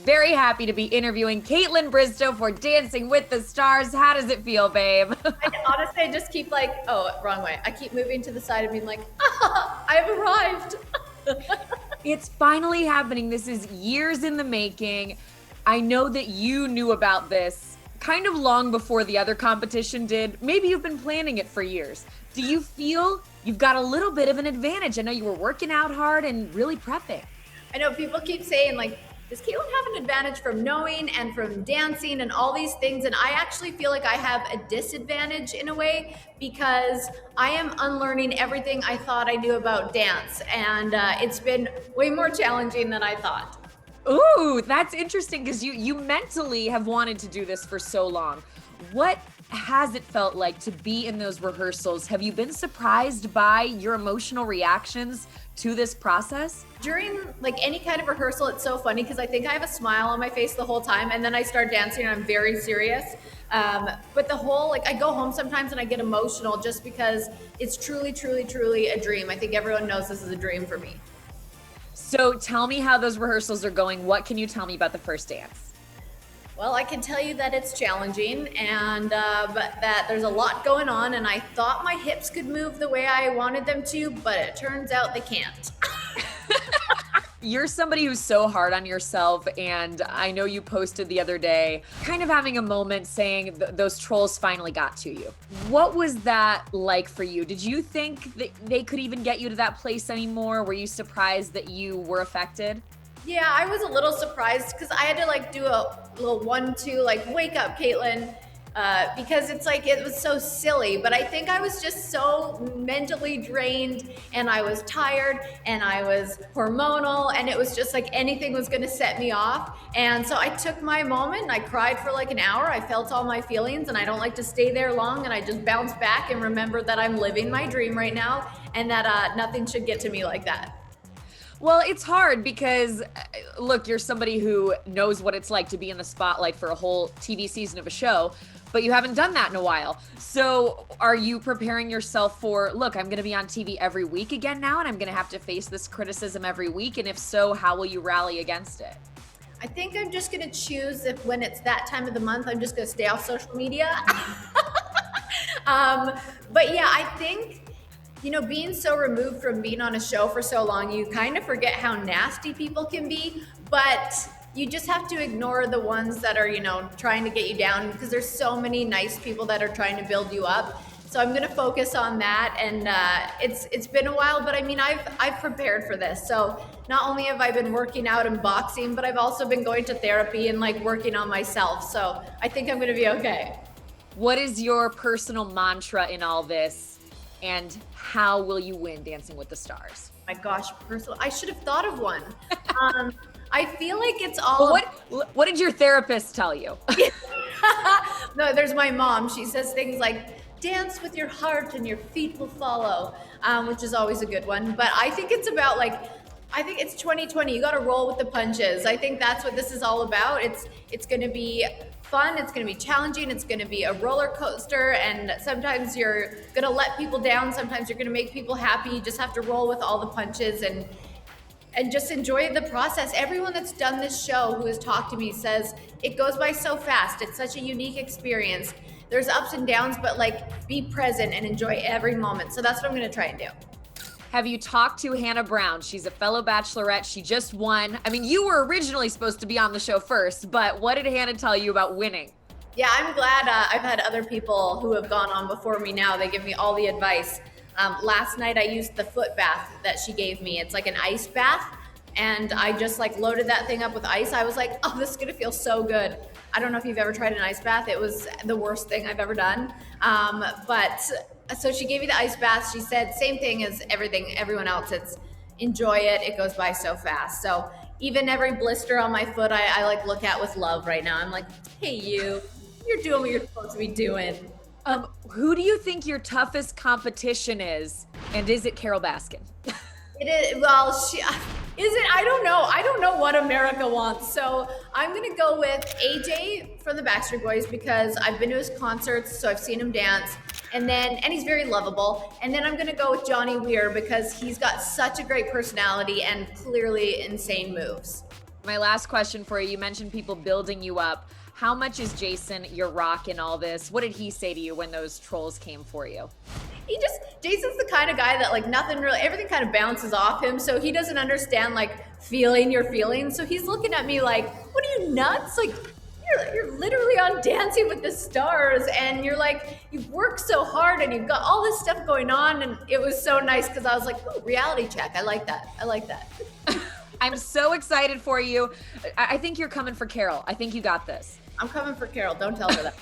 very happy to be interviewing Kaitlyn Bristowe for Dancing with the Stars. How does it feel, babe? Honestly, I just keep wrong way. I keep moving to the side and being like, I've arrived. It's finally happening. This is years in the making. I know that you knew about this kind of long before the other competition did. Maybe you've been planning it for years. Do you feel you've got a little bit of an advantage? I know you were working out hard and really prepping. I know people keep saying does Kaitlyn have an advantage from knowing and from dancing and all these things? And I actually feel like I have a disadvantage in a way because I am unlearning everything I thought I knew about dance. And it's been way more challenging than I thought. Ooh, that's interesting because you mentally have wanted to do this for so long. What has it felt like to be in those rehearsals? Have you been surprised by your emotional reactions to this process? During any kind of rehearsal, it's so funny because I think I have a smile on my face the whole time, and then I start dancing and I'm very serious. But the whole, I go home sometimes and I get emotional just because it's truly, truly, truly a dream. I think everyone knows this is a dream for me. So tell me how those rehearsals are going. What can you tell me about the first dance? Well, I can tell you that it's challenging and but that there's a lot going on, and I thought my hips could move the way I wanted them to, but it turns out they can't. You're somebody who's so hard on yourself, and I know you posted the other day kind of having a moment saying those trolls finally got to you. What was that like for you? Did you think that they could even get you to that place anymore? Were you surprised that you were affected? Yeah, I was a little surprised because I had to do a little 1-2, wake up, Kaitlyn, because it was so silly. But I think I was just so mentally drained, and I was tired, and I was hormonal, and it was just anything was going to set me off. And so I took my moment and I cried for an hour. I felt all my feelings, and I don't like to stay there long. And I just bounced back and remembered that I'm living my dream right now, and that nothing should get to me like that. Well, it's hard because, look, you're somebody who knows what it's like to be in the spotlight for a whole TV season of a show, but you haven't done that in a while. So are you preparing yourself for, look, I'm going to be on TV every week again now, and I'm going to have to face this criticism every week? And if so, how will you rally against it? I think I'm just going to choose when it's that time of the month, I'm just going to stay off social media. But yeah, I think being so removed from being on a show for so long, you kind of forget how nasty people can be, but you just have to ignore the ones that are, trying to get you down, because there's so many nice people that are trying to build you up. So I'm going to focus on that. And it's been a while, but I mean, I've prepared for this. So not only have I been working out and boxing, but I've also been going to therapy and working on myself. So I think I'm going to be okay. What is your personal mantra in all this? And how will you win Dancing with the Stars? My gosh, I should have thought of one. I feel like it's all. Well, what did your therapist tell you? No, there's my mom. She says things like, dance with your heart and your feet will follow, which is always a good one. But I think it's about I think it's 2020. You got to roll with the punches. I think that's what this is all about. It's going to be fun. It's going to be challenging. It's going to be a roller coaster. And sometimes you're going to let people down. Sometimes you're going to make people happy. You just have to roll with all the punches and just enjoy the process. Everyone that's done this show who has talked to me says it goes by so fast. It's such a unique experience. There's ups and downs, but be present and enjoy every moment. So that's what I'm going to try and do. Have you talked to Hannah Brown? She's a fellow Bachelorette. She just won. I mean, you were originally supposed to be on the show first, but what did Hannah tell you about winning? Yeah, I'm glad I've had other people who have gone on before me now. They give me all the advice. Last night I used the foot bath that she gave me. It's like an ice bath, and I just loaded that thing up with ice. I was like, oh, this is gonna feel so good. I don't know if you've ever tried an ice bath. It was the worst thing I've ever done. So she gave me the ice bath. She said, same thing as everyone else. It's enjoy it. It goes by so fast. So even every blister on my foot, I look at with love right now. I'm like, hey, you're doing what you're supposed to be doing. Who do you think your toughest competition is? And is it Carol Baskin? It is, well, I don't know. I don't know what America wants. So I'm going to go with AJ from the Backstreet Boys because I've been to his concerts, so I've seen him dance. And he's very lovable. And then I'm going to go with Johnny Weir because he's got such a great personality and clearly insane moves. My last question for you. You mentioned people building you up. How much is Jason your rock in all this? What did he say to you when those trolls came for you? Jason's the kind of guy that like nothing really, everything kind of bounces off him. So he doesn't understand like feeling your feelings. So he's looking at me like, what are you nuts? Like you're literally on Dancing with the Stars and you're like, you've worked so hard and you've got all this stuff going on. And it was so nice because I was like, oh, reality check. I like that. I like that. I'm so excited for you. I think you're coming for Carol. I think you got this. I'm coming for Carol. Don't tell her that.